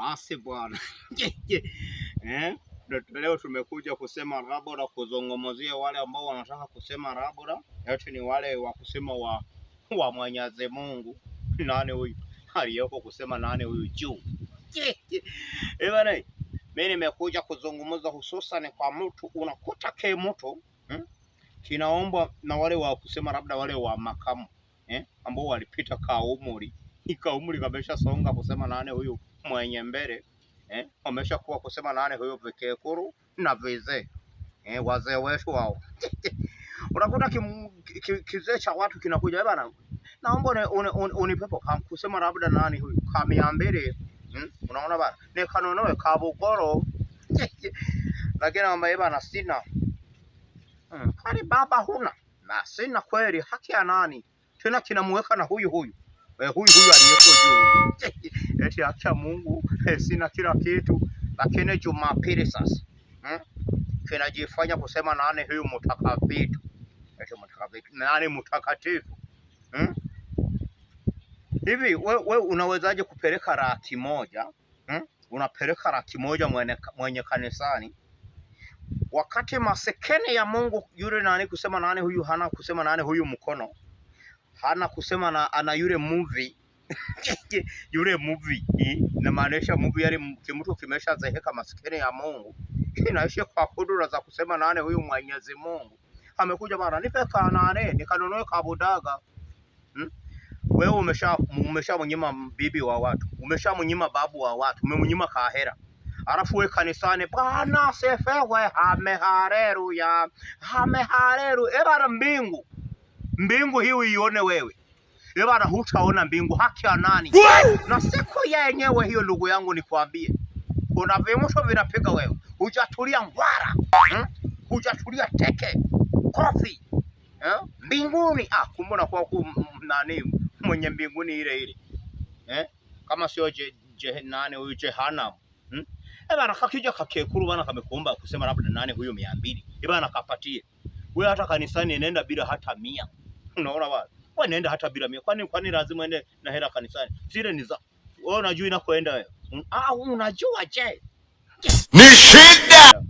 Basi bwana. Leo tumekuja kusema rabora, kuzungumzia wale ambao wanataka kusema rabora, yote ni wale wa kusema wa Mwenyezi Mungu. Nani huyu aliyoko kusema nani huyu juu? Bwana, mimi nimekuja kuzungumza hususan kwa mtu, unakuta ke mtu kinaomba na wale wa kusema labda wale wa makamu ambao walipita kaumri kabesha songa kusema nane huyu mwenye mbele wamesha kuwa kusema nane huyu vikekuru na vize wazee wetu wao. Unakuta kizee cha watu kinakuja bana, naomba unipepo kusema labda nani huyu kamia mbele unaona bana ni kanonoe kabugoro lakini ambaye bana sina kali baba huna na sina kweli, haki ya nani tena kinamuweka na huyu aliyeko juu eti haki ya Mungu sina kila kitu, lakini Jumapili sasa kinajifanya kusema nani huyu mtakatifu, eti mtakatifu nani mtakatifu hivi we unawezaje kupeleka laki moja unapeleka laki moja mwenye kanisani, wakati masekene ya Mungu yule nani kusema nani huyu hana kusema nani huyu mkono hana kusema ana yule movie yule movie na maanisha movie yale kimtu kimesha zeheka, masekene ya Mungu kinaishi kwa kudura za kusema nani huyu Mwenyezi Mungu amekuja bana nipe kanane nikanunue kabudaga. Wewe umesha mnyima bibi wa watu, umesha mnyima babu wa watu, umemnyima kahera, alafu we kanisani Bwana sefewe haleluya ebara mbingu hii uione wewe ebara, hutaona mbingu, haki ya nani? Na siku yenyewe hiyo ndugu yangu nikwambie, kuna vimusho vinapiga wewe, hujatulia ngwara hujatulia teke kofi mbinguni. Kumbe na kwa nani mwenye mbinguni ile kama sio nani huyu Jehanamu bana, kakija kakekuru bana kamekuomba kusema labda nani huyo 200 bana kapatie wewe, hata kanisani nenda bila hata 100. Unaona bana, wewe nenda hata bila 100. Kwani lazima ende na hela kanisani? Zile ni za wewe, unajua inakoenda wewe unajua je ni shida